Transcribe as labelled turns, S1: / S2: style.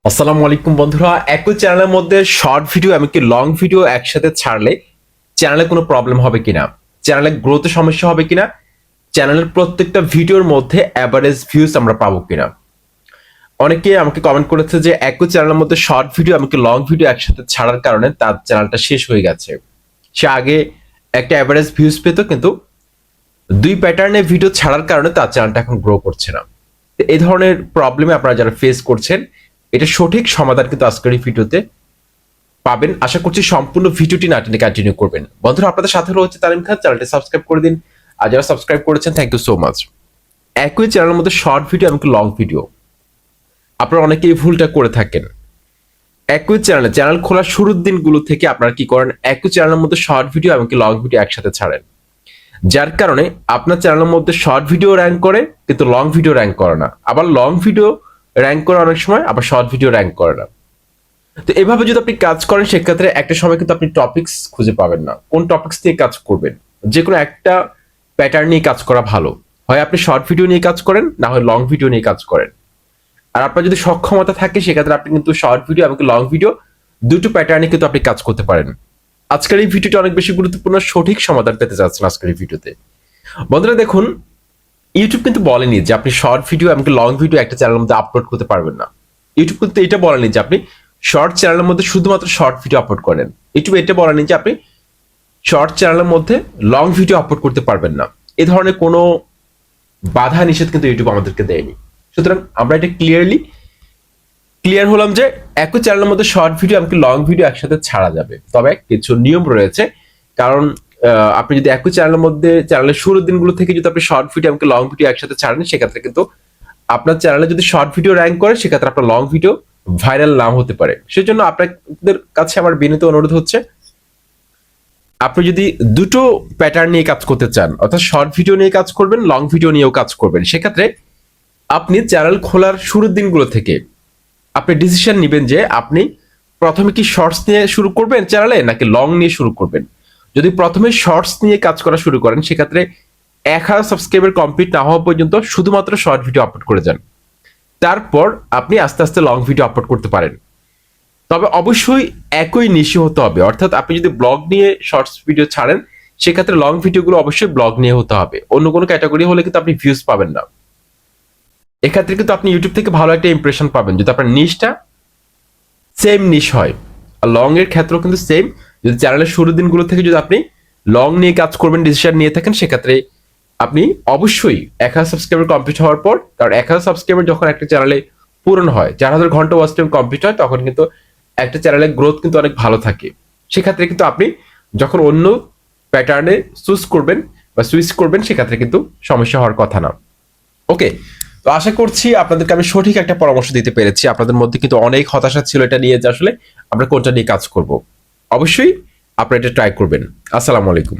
S1: আসসালামু আলাইকুম বন্ধুরা, একই চ্যানেলের মধ্যে শর্ট ভিডিও এমনকি লং ভিডিও একসাথে ছাড়লে চ্যানেলে কোনো প্রবলেম হবে কিনা, চ্যানেলে গ্রোথে সমস্যা হবে কিনা, চ্যানেলের প্রত্যেকটা ভিডিওর মধ্যে অ্যাভারেজ ভিউজ আমরা পাবো কিনা। অনেকে আমাকে কমেন্ট করেছে যে একই চ্যানেলের মধ্যে শর্ট ভিডিও এমনকি লং ভিডিও একসাথে ছাড়ার কারণে তার চ্যানেলটা শেষ হয়ে গেছে। সে আগে একটা অ্যাভারেজ ভিউজ পেত, কিন্তু দুই প্যাটার্নে ভিডিও ছাড়ার কারণে তার চ্যানেলটা এখন গ্রো করছে না। এই ধরনের প্রবলেমে আপনারা যারা ফেস করছেন, এটা সঠিক সমাধান কিন্তু আজকের এই ভিডিওতে পাবেন। আশা করছি সম্পূর্ণ ভিডিওটি না টেনে কন্টিনিউ করবেন। বন্ধুরা, আপনাদের সাথে রয়েছে তালিম খান, চ্যানেলটি সাবস্ক্রাইব করে দিন। আর যারা সাবস্ক্রাইব করেছেন, থ্যাংক ইউ সো মাচ। একই চ্যানেলের মধ্যে শর্ট ভিডিও এবং লং ভিডিও আপনারা অনেকেই এই ভুলটা করে থাকেন। একই চ্যানেল খোলার শুরুর দিনগুলো থেকে আপনারা কি করেন, একই চ্যানেলের মধ্যে শর্ট ভিডিও এবং লং ভিডিও একসাথে ছাড়েন, যার কারণে আপনার চ্যানেলের মধ্যে শর্ট ভিডিও র্যাঙ্ক করে কিন্তু লং ভিডিও র্যাঙ্ক করে না, আবার লং ভিডিও র্যাঙ্ক করে অনেক সময়, আবার শর্ট ভিডিও র্যাঙ্ক করে না। তো এভাবে যদি আপনি কাজ করেন, সেক্ষেত্রে একটা সময় কিন্তু আপনি টপিকস খুঁজে পাবেন না কোন টপিকস নিয়ে কাজ করবেন। যে কোনো একটা প্যাটার্ন নিয়ে কাজ করা ভালো, হয় আপনি শর্ট ভিডিও নিয়ে কাজ করেন, না হয় লং ভিডিও নিয়ে কাজ করেন। আর আপনার যদি সক্ষমতা থাকে, সেক্ষেত্রে আপনি কিন্তু শর্ট ভিডিও এবং লং ভিডিও দুটো প্যাটার্নে কিন্তু আপনি কাজ করতে পারেন। আজকের এই ভিডিওটা অনেক বেশি গুরুত্বপূর্ণ, সঠিক সমাধান পেতে যাচ্ছেন আজকের এই ভিডিওতে। বন্ধুরা দেখুন, ইউটিউব কিন্তু বলেনি যে আপনি শর্ট ভিডিও এবং লং ভিডিও একটা চ্যানেলের মধ্যে আপলোড করতে পারবেন না। ইউটিউব কিন্তু এটা বলেনি যে আপনি শর্ট চ্যানেলের মধ্যে শুধুমাত্র শর্ট ভিডিও আপলোড করেন। ইউটিউব এটা বলেনি যে আপনি শর্ট চ্যানেলের মধ্যে লং ভিডিও আপলোড করতে পারবেন না। এই ধরনের কোনো বাধা নিষেধ কিন্তু ইউটিউব আমাদেরকে দেয়নি। সুতরাং আমরা এটা ক্লিয়ার হলাম যে একই চ্যানেলের মধ্যে শর্ট ভিডিও এবং লং ভিডিও একসাথে ছাড়া যাবে, তবে কিছু নিয়ম রয়েছে। কারণ আপনি যদি একই চ্যানেলের মধ্যে চ্যানেলের শুরুর দিনগুলো থেকে যদি আপনি শর্ট ভিডিও এবং লং ভিডিও একসাথে ছাড়েন, সেক্ষেত্রে কিন্তু আপনার চ্যানেলে যদি শর্ট ভিডিও র্যাঙ্ক করে, সেক্ষেত্রে আপনার লং ভিডিও ভাইরাল নাম হতে পারে। সেজন্য আপনাদের কাছে আমার বিনীত অনুরোধ হচ্ছে, আপনি যদি দুটো প্যাটার্ন নিয়ে কাজ করতে চান, অর্থাৎ শর্ট ভিডিও নিয়ে কাজ করবেন, লং ভিডিও নিয়েও কাজ করবেন, সেক্ষেত্রে আপনি চ্যানেল খোলার শুরুর দিনগুলো থেকে আপনি ডিসিশন নেবেন যে আপনি প্রথমে কি শর্টস নিয়ে শুরু করবেন চ্যানেলে, নাকি লং নিয়ে শুরু করবেন। যদি প্রথমে শর্টস নিয়ে কাজ করা শুরু করেন, সেক্ষেত্রে 1000 সাবস্ক্রাইবার কমপ্লিট না হওয়া পর্যন্ত শুধুমাত্র শর্ট ভিডিও আপলোড করে যান। তারপর আপনি আস্তে আস্তে লং ভিডিও আপলোড করতে পারেন। তবে অবশ্যই একই নিশে হতে হবে, অর্থাৎ আপনি যদি ব্লগ নিয়ে শর্টস ভিডিও ছাড়েন, সেক্ষেত্রে লং ভিডিওগুলো অবশ্যই ব্লগ নিয়ে হতে হবে। অন্য কোনো ক্যাটাগরি হলে কিন্তু আপনি ভিউজ পাবেন না। এক্ষেত্রে কিন্তু আপনি ইউটিউব থেকে ভালো একটা ইমপ্রেশন পাবেন যদি আপনার নিশটা সেম নিশ হয়। আর লং এর ক্ষেত্রেও কিন্তু সেম। যদি চ্যানেলের শুরুর দিনগুলো থেকে যদি আপনি লং নিয়ে কাজ করবেন, ডিসিশন নিয়ে থাকেন, সেক্ষেত্রে আপনি অবশ্যই 1000 সাবস্ক্রাইবার কমপ্লিট হওয়ার পর, কারণ 1000 সাবস্ক্রাইবার যখন একটা চ্যানেলে পূরণ হয়, 4000 ঘন্টা ওয়াচ টাইম কমপ্লিট হয়, তখন কিন্তু একটা চ্যানেলের গ্রোথ কিন্তু অনেক ভালো থাকে। সেক্ষেত্রে কিন্তু আপনি যখন অন্য প্যাটার্নে চুজ করবেন বা সুইচ করবেন, সেক্ষেত্রে কিন্তু সমস্যা হওয়ার কথা না। ওকে, তো আশা করছি আপনাদেরকে আমি সঠিক একটা পরামর্শ দিতে পেরেছি। আপনাদের মধ্যে কিন্তু অনেক হতাশা ছিল এটা নিয়ে যে আসলে আমরা কোনটা নিয়ে কাজ করব। অবশ্যই আপনারা এটা ট্রাই করবেন। আসসালামু আলাইকুম।